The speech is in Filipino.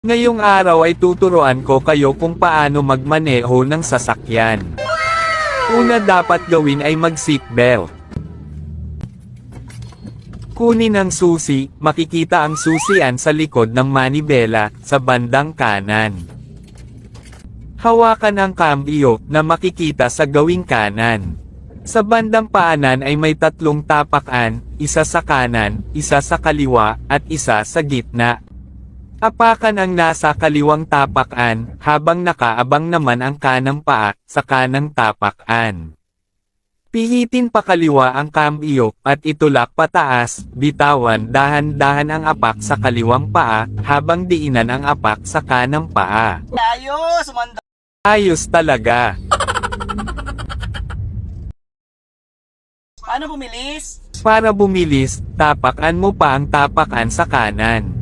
Ngayong araw ay tuturuan ko kayo kung paano magmaneho ng sasakyan. Una dapat gawin ay mag-seatbelt. Kunin ang susi, makikita ang susian sa likod ng manibela, sa bandang kanan. Hawakan ang kambyo, na makikita sa gawing kanan. Sa bandang paanan ay may tatlong tapakan, isa sa kanan, isa sa kaliwa, at isa sa gitna. Apakan ang nasa kaliwang tapakan, habang nakaabang naman ang kanang paa, sa kanang tapakan. Pihitin pakaliwa ang kambyo, at itulak pataas, bitawan dahan-dahan ang apak sa kaliwang paa, habang diinan ang apak sa kanang paa. Ayos, manda. Ayos talaga. Paano bumilis? Para bumilis, tapakan mo pa ang tapakan sa kanan.